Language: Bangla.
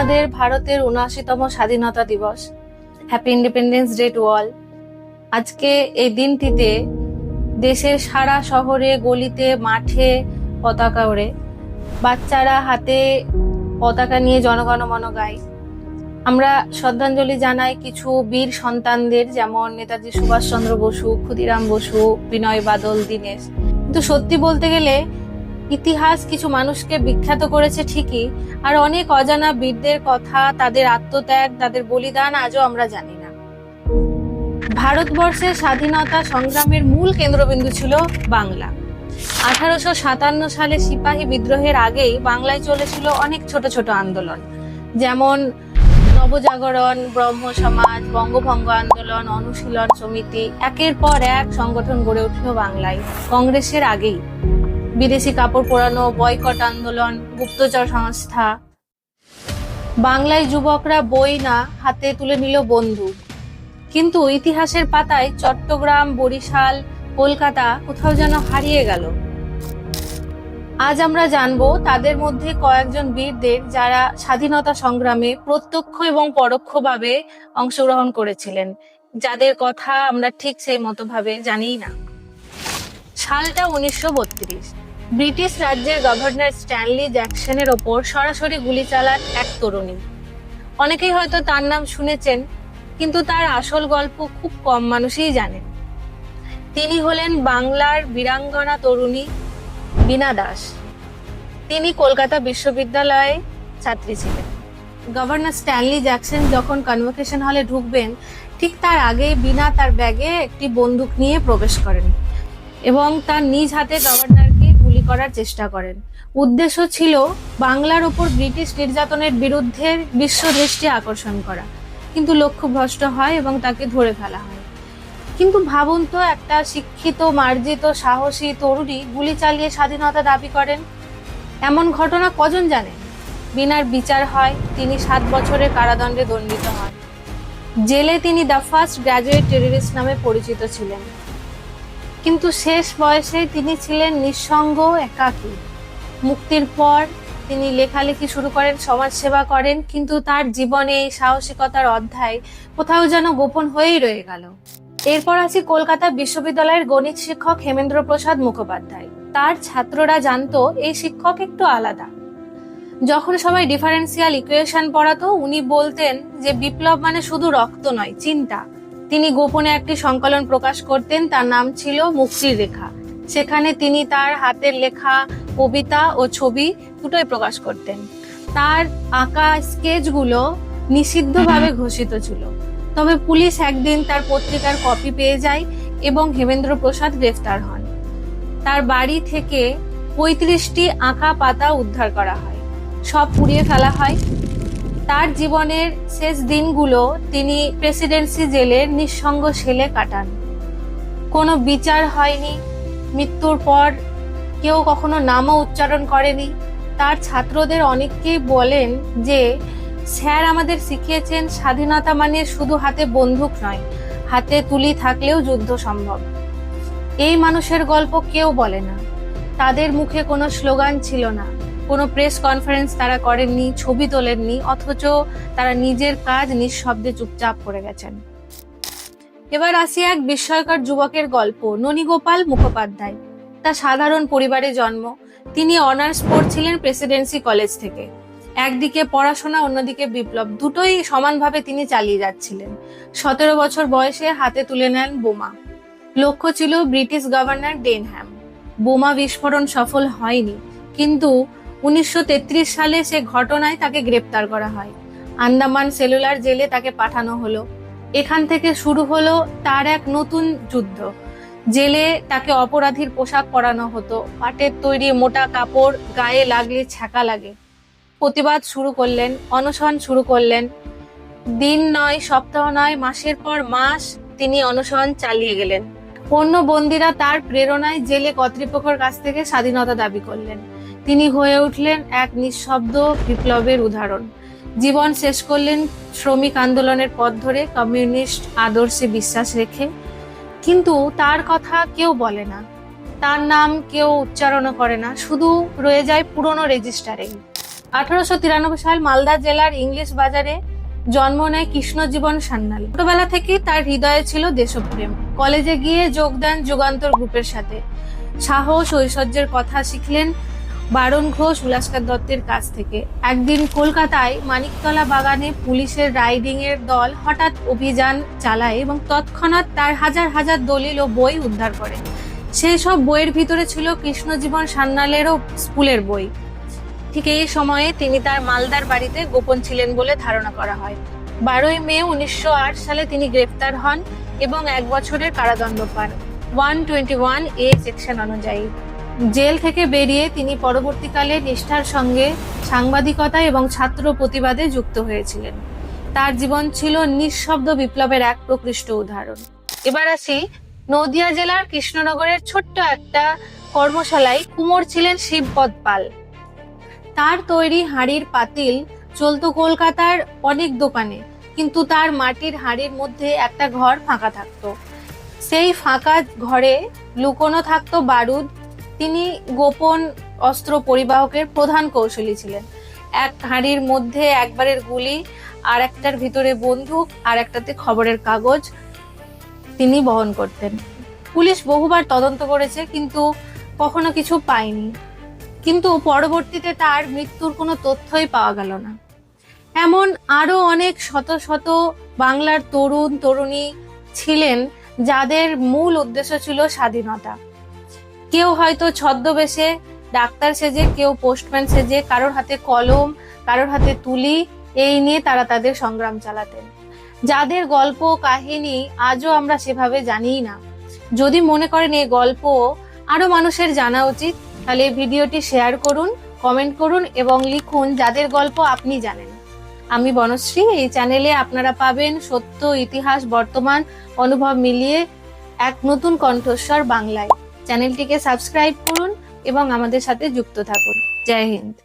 আমাদের ভারতের ৭৯তম স্বাধীনতা দিবস। Happy independence day to all. আজকে এই দিনটিতে দেশের সারা শহরে, গলিতে, মাঠে পতাকা ওড়ে। বাচ্চারা হাতে পতাকা নিয়ে জনগণমন গায়। আমরা শ্রদ্ধাঞ্জলি জানাই কিছু বীর সন্তানদের, যেমন নেতাজি সুভাষচন্দ্র বসু, ক্ষুদিরাম বসু, বিনয় বাদল, দীনেশ। কিন্তু সত্যি বলতে গেলে ইতিহাস কিছু মানুষকে বিখ্যাত করেছে ঠিকই, আর অনেক অজানা বীরদের কথা, তাদের আত্মত্যাগ, তাদের বলিদান আজও আমরা জানি না। ভারতবর্ষের স্বাধীনতা সংগ্রামের মূল কেন্দ্রবিন্দু ছিল বাংলা। 1857 সালে সিপাহী বিদ্রোহের আগেই বাংলায় চলেছিল অনেক ছোট ছোট আন্দোলন, যেমন নবজাগরণ, ব্রহ্ম সমাজ, বঙ্গভঙ্গ আন্দোলন, অনুশীলন সমিতি। একের পর এক সংগঠন গড়ে উঠল বাংলায় কংগ্রেসের আগেই। বিদেশি কাপড় পরানো, বয়কট আন্দোলন, গুপ্তচর সংস্থা। বাংলায় যুবকরা বই না হাতে তুলে নিল বন্দুক। কিন্তু ইতিহাসের পাতায় চট্টগ্রাম, বরিশাল, কলকাতা কোথাও যেন হারিয়ে গেল। আজ আমরা জানবো তাদের মধ্যে কয়েকজন বীরদের, যারা স্বাধীনতা সংগ্রামে প্রত্যক্ষ এবং পরোক্ষভাবে অংশগ্রহণ করেছিলেন, যাদের কথা আমরা ঠিক সেই মতো ভাবে জানিই না। সালটা 1932। ব্রিটিশ রাজ্যের গভর্নর স্ট্যানলি জ্যাকসনের ওপর সরাসরি গুলি চালান এক তরুণী। অনেকেই হয়তো তার নাম শুনেছেন, কিন্তু তার আসল গল্প খুব কম মানুষই জানেন। তিনি হলেন বাংলার বীরাঙ্গনা তরুণী বীণা দাস। তিনি কলকাতা বিশ্ববিদ্যালয়ে ছাত্রী ছিলেন। গভর্নর স্ট্যানলি জ্যাকসন যখন কনভোকেশন হলে ঢুকবেন, ঠিক তার আগে বীণা তার ব্যাগে একটি বন্দুক নিয়ে প্রবেশ করেন এবং তার নিজ হাতে গভর্নরকে গুলি করার চেষ্টা করেন। উদ্দেশ্য ছিল বাংলার ওপর ব্রিটিশ নির্যাতনের বিরুদ্ধে বিশ্ব দৃষ্টি আকর্ষণ করা, কিন্তু লক্ষ্য ভ্রষ্ট হয় এবং তাকে ধরে ফেলা হয়। কিন্তু ভাবুন তো, একটা শিক্ষিত, মার্জিত, সাহসী তরুণী গুলি চালিয়ে স্বাধীনতা দাবি করেন। এমন ঘটনা কজন জানেন? বীণার বিচার হয়, তিনি 7 বছরের কারাদণ্ডে দণ্ডিত হন। জেলে তিনি দ্য ফার্স্ট গ্র্যাজুয়েট টেররিস্ট নামে পরিচিত ছিলেন। কিন্তু শেষ বয়সে তিনি ছিলেন নিঃসঙ্গ, একাকী। মুক্তির পর তিনি লেখালেখি শুরু করেন, সমাজসেবা করেন, কিন্তু তার জীবনে এই সাহসিকতার অধ্যায় কোথাও যেন গোপন হয়েই রয়ে গেল। এরপর আছি কলকাতা বিশ্ববিদ্যালয়ের গণিত শিক্ষক হেমেন্দ্র প্রসাদ মুখোপাধ্যায়। তার ছাত্ররা জানতো এই শিক্ষক একটু আলাদা। যখন সবাই ডিফারেন্সিয়াল ইকুয়েশন পড়াতো, উনি বলতেন যে বিপ্লব মানে শুধু রক্ত নয়, চিন্তা। তিনি গোপনে একটি সংকলন প্রকাশ করতেন, তার নাম ছিল মুক্তির রেখা। সেখানে তিনি তার হাতের লেখা কবিতা ও ছবি দুটোই প্রকাশ করতেন। তার আঁকা স্কেচগুলো নিষিদ্ধভাবে ঘোষিত ছিল, তবে পুলিশ একদিন তার পত্রিকার কপি পেয়ে যায় এবং হেমেন্দ্র প্রসাদ গ্রেফতার হন। তার বাড়ি থেকে 35টি আঁকা পাতা উদ্ধার করা হয়, সব পুড়িয়ে ফেলা হয়। তার জীবনের শেষ দিনগুলো তিনি প্রেসিডেন্সি জেলের নিঃসঙ্গ সেলে কাটান। কোনো বিচার হয়নি, মৃত্যুর পর কেউ কখনো নামও উচ্চারণ করেনি। তার ছাত্রদের অনেকেই বলেন যে স্যার আমাদের শিখিয়েছেন স্বাধীনতা মানে শুধু হাতে বন্দুক নয়, হাতে তুলি থাকলেও যুদ্ধ সম্ভব। এই মানুষের গল্প কেউ বলে না। তাদের মুখে কোনো স্লোগান ছিল না, কোনো প্রেস কনফারেন্স তারা করেননি, ছবি তোলেননি, অথচ তারা নিজের কাজ নিঃশব্দে চুপচাপ করে গেছেন। এবার আসি এক বিস্ময়কর যুবকের গল্প, ননীগোপাল মুখোপাধ্যায়। তার সাধারণ পরিবারে জন্ম। তিনি অনার্স পড়ছিলেন প্রেসিডেন্সি কলেজ থেকে। একদিকে পড়াশোনা, অন্যদিকে বিপ্লব, দুটোই সমানভাবে তিনি চালিয়ে যাচ্ছিলেন। 17 বছর বয়সে হাতে তুলে নেন বোমা। লক্ষ্য ছিল ব্রিটিশ গভর্নর ডেনহ্যাম। বোমা বিস্ফোরণ সফল হয়নি, কিন্তু 1933 সালে সে ঘটনায় তাকে গ্রেপ্তার করা হয়। আন্দামান সেলুলার জেলে তাকে পাঠানো হলো। এখান থেকে শুরু হলো তার এক নতুন যুদ্ধ। জেলে তাকে অপরাধীর পোশাক পরানো হতো, পাটের তৈরি মোটা কাপড়, গায়ে লাগলে ছ্যাঁকা লাগে। প্রতিবাদ শুরু করলেন, অনশন শুরু করলেন। দিন নয়, সপ্তাহ নয়, মাসের পর মাস তিনি অনশন চালিয়ে গেলেন। অন্য বন্দীরা তার প্রেরণায় জেলে কর্তৃপক্ষের কাছ থেকে স্বাধীনতা দাবি করলেন। তিনি হয়ে উঠলেন এক নিঃশব্দ বিপ্লবের উদাহরণ। জীবন শেষ করলেন শ্রমিক আন্দোলনের পথ ধরে, কমিউনিস্ট আদর্শে বিশ্বাস রেখে। কিন্তু তার কথা কেউ বলে না, তার নাম কেউ উচ্চারণ করে না, শুধু রয়ে যায় পুরনো রেজিস্টারে। 1893 সাল মালদা জেলার ইংলিশ বাজারে জন্ম নেয় কৃষ্ণজীবন সান্যাল। ছোটবেলা থেকেই তার হৃদয়ে ছিল দেশপ্রেম। কলেজে গিয়ে যোগ দেন যুগান্তর গ্রুপের সাথে। সাহস ঐশ্বর্যের কথা শিখলেন বারণ ঘোষ, উলাসকার দত্তের কাছ থেকে। একদিন কলকাতায় মানিকতলা বাগানে পুলিশের রাইডিং এর দল হঠাৎ অভিযান চালায় এবং তৎক্ষণাৎ তার হাজার হাজার দলিল ও বই উদ্ধার করে। সেই সব বইয়ের ভিতরে ছিল কৃষ্ণজীবন সান্যালেরও স্কুলের বই। ঠিক এই সময়ে তিনি তার মালদার বাড়িতে গোপন ছিলেন বলে ধারণা করা হয়। 12 মে 1908 সালে তিনি গ্রেফতার হন এবং 1 বছরের কারাদণ্ড পান 121A সেকশন অনুযায়ী। জেল থেকে বেরিয়ে তিনি পরবর্তীকালে নিষ্ঠার সঙ্গে সাংবাদিকতা এবং ছাত্র প্রতিবাদে যুক্ত হয়েছিলেন। তার জীবন ছিল নিঃশব্দ বিপ্লবের এক প্রকৃষ্ট উদাহরণ। এবার আসি নদিয়া জেলার কৃষ্ণনগরের ছোট্ট একটা কর্মশালায় কুমোর ছিলেন শিবপদ পাল। তার তৈরি হাঁড়ির পাতিল চলতো কলকাতার অনেক দোকানে, কিন্তু তার মাটির হাঁড়ির মধ্যে একটা ঘর ফাঁকা থাকতো। সেই ফাঁকা ঘরে লুকোনো থাকতো বারুদ। তিনি গোপন অস্ত্র পরিবাহকের প্রধান কৌশলী ছিলেন। এক হাঁড়ির মধ্যে একবারের গুলি, আর একটার ভিতরে বন্দুক, আর একটাতে খবরের কাগজ তিনি বহন করতেন। পুলিশ বহুবার তদন্ত করেছে, কিন্তু কখনো কিছু পায়নি। কিন্তু পরবর্তীতে তার মৃত্যুর কোনো তথ্যই পাওয়া গেল না। এমন আরো অনেক শত শত বাংলার তরুণ তরুণী ছিলেন যাদের মূল উদ্দেশ্য ছিল স্বাধীনতা। কেউ হয়তো ছদ্মবেশে ডাক্তার সেজে, কেউ পোস্টম্যান সেজে, কারোর হাতে কলম, কারোর হাতে তুলি, এই নিয়ে তারা তাদের সংগ্রাম চালাতেন। যাদের গল্প কাহিনী আজও আমরা সেভাবে জানিই না। যদি মনে করেন এই গল্প আরো মানুষের জানা উচিত, তাহলে এই ভিডিওটি শেয়ার করুন, কমেন্ট করুন এবং লিখুন যাদের গল্প আপনি জানেন। আমি বনশ্রী। এই চ্যানেলে আপনারা পাবেন সত্য, ইতিহাস, বর্তমান অনুভব মিলিয়ে এক নতুন কণ্ঠস্বর বাংলায়। চ্যানেলটিকে সাবস্ক্রাইব করুন এবং আমাদের সাথে যুক্ত থাকুন। জয় হিন্দ।